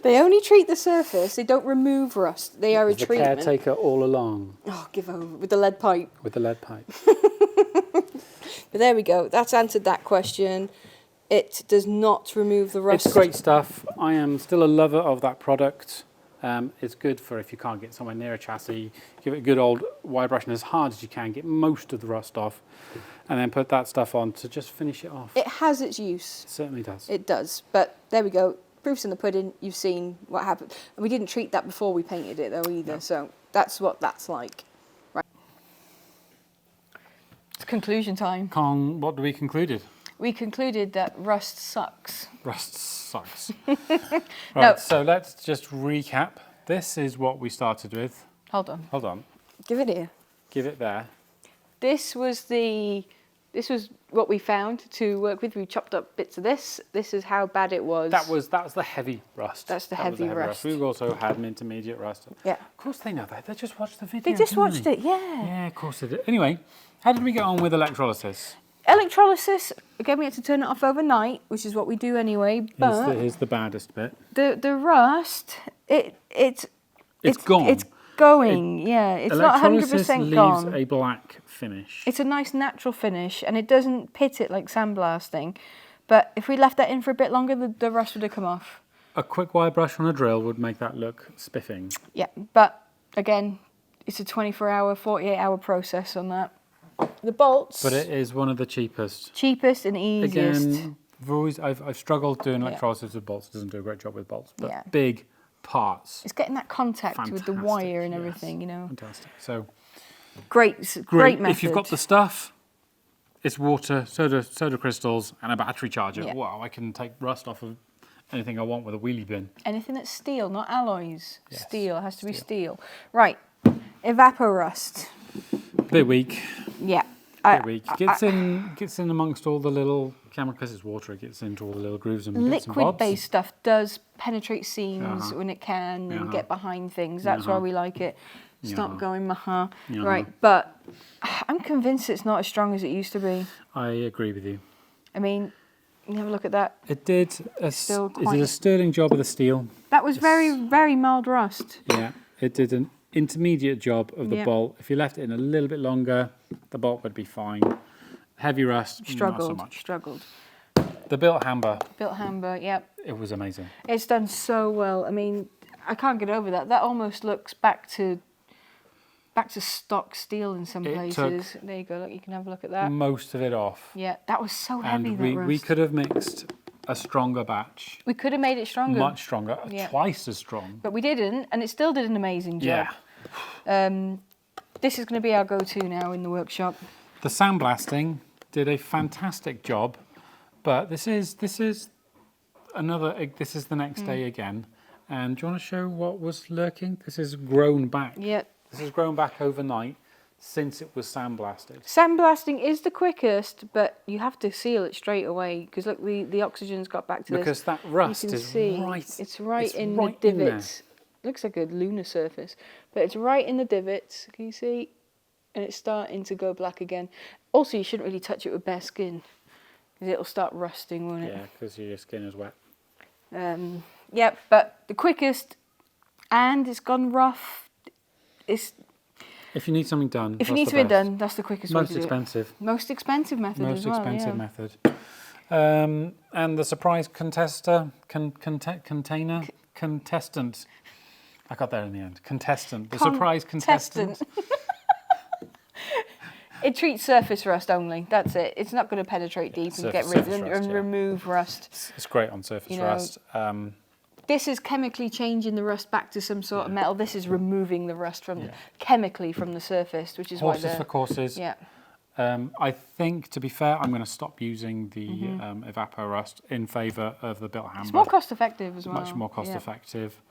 Speaker 2: They only treat the surface. They don't remove rust. They are a
Speaker 1: The
Speaker 2: treatment.
Speaker 1: caretaker all along
Speaker 2: Oh, give over with the lead pipe.
Speaker 1: with the lead pipe.
Speaker 2: But there we go. That's answered that question. It does not remove the rust.
Speaker 1: It's great stuff. I am still a lover of that product. It's good for if you can't get somewhere near a chassis. Give it a good old wire brush and as hard as you can, get most of the rust off, and then put that stuff on to just finish it off.
Speaker 2: It has its use.
Speaker 1: It certainly does.
Speaker 2: It does. But there we go. Proof's in the pudding. You've seen what happened. And we didn't treat that before we painted it though either.
Speaker 1: No.
Speaker 2: So that's what that's like. Right. It's conclusion time.
Speaker 1: What we concluded?
Speaker 2: We concluded that rust sucks.
Speaker 1: Rust sucks.
Speaker 2: No.
Speaker 1: Right, so let's just recap. This is what we started with.
Speaker 2: Hold on.
Speaker 1: Hold on.
Speaker 2: Give it here.
Speaker 1: Give it there.
Speaker 2: This was what we found to work with. We chopped up bits of this. This is how bad it was.
Speaker 1: That was the heavy rust.
Speaker 2: That's the
Speaker 1: That was
Speaker 2: heavy rust.
Speaker 1: We've also had an intermediate rust.
Speaker 2: Yeah.
Speaker 1: Of course they know that. They just watched the video.
Speaker 2: They just
Speaker 1: didn't
Speaker 2: watched
Speaker 1: they?
Speaker 2: it, yeah.
Speaker 1: Yeah, of course they did. Anyway, how did we get on with electrolysis?
Speaker 2: Electrolysis, again, we had to turn it off overnight, which is what we do anyway. But
Speaker 1: Here's the baddest bit.
Speaker 2: the rust, it's
Speaker 1: gone.
Speaker 2: It's going, yeah. It's not 100%
Speaker 1: leaves
Speaker 2: gone.
Speaker 1: a black finish.
Speaker 2: It's a nice natural finish, and it doesn't pit it like sandblasting. But if we left that in for a bit longer, the rust would have come off.
Speaker 1: A quick wire brush on a drill would make that look spiffing.
Speaker 2: Yeah, but again, it's a 24-hour, 48-hour process on that. The bolts.
Speaker 1: But it is one of the cheapest.
Speaker 2: Cheapest and easiest.
Speaker 1: Again, I've struggled doing electrolysis with bolts. It doesn't do a great job with bolts, but
Speaker 2: Yeah.
Speaker 1: big parts.
Speaker 2: It's getting that contact with the
Speaker 1: Fantastic,
Speaker 2: wire and
Speaker 1: yes.
Speaker 2: everything, you know.
Speaker 1: Fantastic. So
Speaker 2: Great method.
Speaker 1: If you've got the stuff, it's water, soda crystals, and a battery charger.
Speaker 2: Yeah.
Speaker 1: Wow, I can take rust off of anything I want with a wheelie bin.
Speaker 2: Anything that's steel, not alloys.
Speaker 1: Yes,
Speaker 2: Steel, it has to be steel. Right, Evaporust.
Speaker 1: Bit weak.
Speaker 2: Yeah.
Speaker 1: Bit weak. Gets in amongst all the little chemicals. It's water. It gets into all the little grooves and bits and bobs.
Speaker 2: Liquid-based stuff does penetrate seams
Speaker 1: Uh-huh.
Speaker 2: when it can and
Speaker 1: Uh-huh.
Speaker 2: get behind things. That's why
Speaker 1: Uh-huh.
Speaker 2: we like it. Stop
Speaker 1: Uh-huh.
Speaker 2: going maha.
Speaker 1: Uh-huh.
Speaker 2: Right, but I'm convinced it's not as strong as it used to be.
Speaker 1: I agree with you.
Speaker 2: I mean, you have a look at that.
Speaker 1: It did
Speaker 2: Still
Speaker 1: it did
Speaker 2: quite-
Speaker 1: a sterling job of the steel.
Speaker 2: That was very, very mild rust.
Speaker 1: Yeah, it did an intermediate job of the
Speaker 2: Yeah.
Speaker 1: bolt. If you left it in a little bit longer, the bolt would be fine. Heavy rust,
Speaker 2: Struggled,
Speaker 1: not so much.
Speaker 2: struggled.
Speaker 1: The Bilt Hamber,
Speaker 2: Bilt Hamber, yep.
Speaker 1: it was amazing.
Speaker 2: It's done so well. I mean, I can't get over that. That almost looks back to stock steel in some
Speaker 1: It
Speaker 2: places. There you go. Look, you can have a look at that.
Speaker 1: Most of it off.
Speaker 2: Yeah, that was so heavy.
Speaker 1: And
Speaker 2: that
Speaker 1: we
Speaker 2: rust.
Speaker 1: could have mixed a stronger batch.
Speaker 2: We could have made it stronger,
Speaker 1: Much stronger,
Speaker 2: Yeah.
Speaker 1: twice as strong.
Speaker 2: but we didn't, and it still did an amazing job.
Speaker 1: Yeah.
Speaker 2: This is going to be our go-to now in the workshop.
Speaker 1: The sandblasting did a fantastic job, but this is the next day again. And do you want to show what was lurking? This has grown back.
Speaker 2: Yeah.
Speaker 1: This has grown back overnight since it was sandblasted.
Speaker 2: Sandblasting is the quickest, but you have to seal it straight away because look, the oxygen's got back to
Speaker 1: Because
Speaker 2: this.
Speaker 1: that rust
Speaker 2: You can
Speaker 1: is
Speaker 2: see
Speaker 1: right.
Speaker 2: It's right
Speaker 1: it's
Speaker 2: in
Speaker 1: right
Speaker 2: the
Speaker 1: in there.
Speaker 2: divots. Looks like a lunar surface, but it's right in the divots. Can you see? And it's starting to go black again. Also, you shouldn't really touch it with bare skin because it'll start rusting, won't it?
Speaker 1: Yeah, because your skin is wet.
Speaker 2: Yeah, but the quickest, and it's gone rough. It's
Speaker 1: If you need something done,
Speaker 2: if you
Speaker 1: what's
Speaker 2: need
Speaker 1: the
Speaker 2: to be
Speaker 1: best?
Speaker 2: done, that's the quickest way
Speaker 1: Most
Speaker 2: to do it.
Speaker 1: expensive.
Speaker 2: Most expensive method
Speaker 1: Most
Speaker 2: as well.
Speaker 1: expensive
Speaker 2: Yeah.
Speaker 1: method. And the surprise contestant. I got there in the end. Contestant. The surprise contestant.
Speaker 2: It treats surface rust only. That's it. It's not going to penetrate deep and get rid
Speaker 1: surface
Speaker 2: and
Speaker 1: rust, yeah.
Speaker 2: remove rust.
Speaker 1: It's great on surface
Speaker 2: You know,
Speaker 1: rust.
Speaker 2: This is chemically changing the rust back to some sort of metal. This is removing the rust from
Speaker 1: Yeah.
Speaker 2: chemically from the surface, which is
Speaker 1: Horses
Speaker 2: why
Speaker 1: for courses.
Speaker 2: yeah.
Speaker 1: I think, to be fair, I'm going to stop using the
Speaker 2: Mm-hmm.
Speaker 1: Evaporust in favour of the Bilt Hamber.
Speaker 2: It's more cost effective as well.
Speaker 1: Much more cost
Speaker 2: Yeah.
Speaker 1: effective.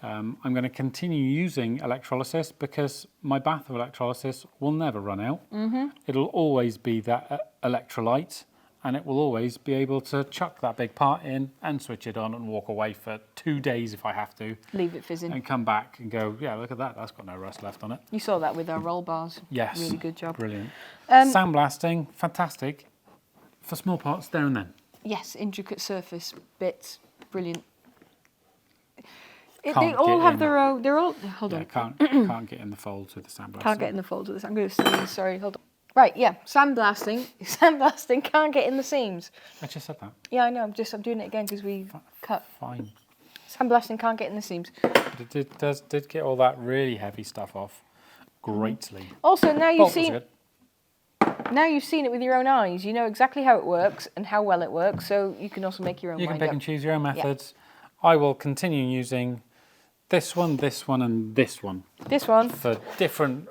Speaker 1: I'm going to continue using electrolysis because my bath of electrolysis will never run out.
Speaker 2: Mm-hmm.
Speaker 1: It'll always be that electrolyte, and it will always be able to chuck that big part in and switch it on and walk away for 2 days if I have to,
Speaker 2: Leave it fizzing.
Speaker 1: and come back and go, yeah, look at that, that's got no rust left on it.
Speaker 2: You saw that with our roll bars.
Speaker 1: Yes.
Speaker 2: Really good job.
Speaker 1: Brilliant.
Speaker 2: Um,
Speaker 1: Sandblasting, fantastic for small parts there and then.
Speaker 2: Yes, intricate surface bits. Brilliant. They
Speaker 1: Can't
Speaker 2: all
Speaker 1: get
Speaker 2: have
Speaker 1: in.
Speaker 2: their own. They're all. Hold
Speaker 1: Yeah,
Speaker 2: on.
Speaker 1: can't get in the folds with the sandblasting.
Speaker 2: Can't get in the folds of this. I'm going to sneeze. Sorry. Hold on. Right. Yeah. Sandblasting. Sandblasting can't get in the seams.
Speaker 1: I just said that.
Speaker 2: Yeah, I know. I'm doing it again because we cut.
Speaker 1: Fine.
Speaker 2: Sandblasting can't get in the seams.
Speaker 1: But it did get all that really heavy stuff off greatly.
Speaker 2: Also, now you've
Speaker 1: Bolt was
Speaker 2: seen.
Speaker 1: good.
Speaker 2: Now you've seen it with your own eyes. You know exactly how it works and how well it works. So you can also make your own
Speaker 1: You can
Speaker 2: mind
Speaker 1: pick
Speaker 2: up.
Speaker 1: and choose your own methods. I will continue using this one, and this one
Speaker 2: This one.
Speaker 1: for different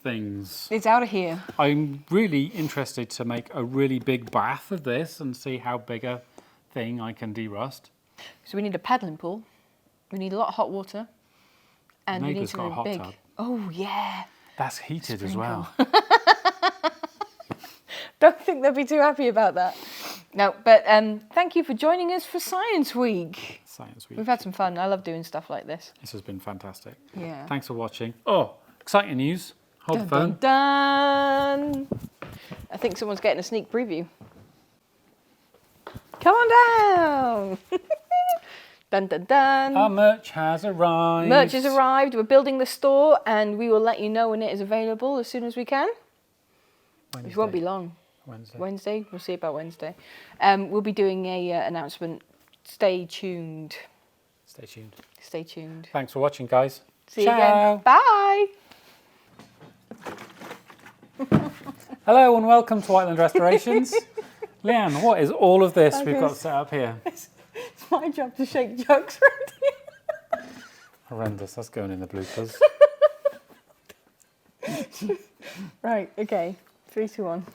Speaker 1: things.
Speaker 2: It's out of here.
Speaker 1: I'm really interested to make a really big bath of this and see how big a thing I can derust.
Speaker 2: So we need a paddling pool. We need a lot of hot water. And we need
Speaker 1: Neighbour's got a
Speaker 2: something
Speaker 1: hot
Speaker 2: big.
Speaker 1: tub.
Speaker 2: Oh, yeah.
Speaker 1: That's heated as well.
Speaker 2: Don't think they'll be too happy about that. No, but thank you for joining us for Science Week.
Speaker 1: Science Week.
Speaker 2: We've had some fun. I love doing stuff like this.
Speaker 1: This has been fantastic.
Speaker 2: Yeah.
Speaker 1: Thanks for watching. Oh, exciting news. Hold the phone.
Speaker 2: Dun, dun. I think someone's getting a sneak preview. Come on down. Dun, dun, dun.
Speaker 1: Our merch has arrived.
Speaker 2: Merch has arrived. We're building the store and we will let you know when it is available as soon as we can. It won't be long. Wednesday. We'll see about Wednesday. We'll be doing a announcement. Stay tuned.
Speaker 1: Stay tuned.
Speaker 2: Stay tuned.
Speaker 1: Thanks for watching, guys.
Speaker 2: See you
Speaker 1: Ciao.
Speaker 2: again. Bye.
Speaker 1: Hello and welcome to Whiteland Restorations. Leanne, what is all of this we've got
Speaker 2: Focus.
Speaker 1: set up here?
Speaker 2: It's my job to shake jokes around
Speaker 1: Horrendous. That's going in the bloopers.
Speaker 2: here. Right, okay. 3, 2, 1.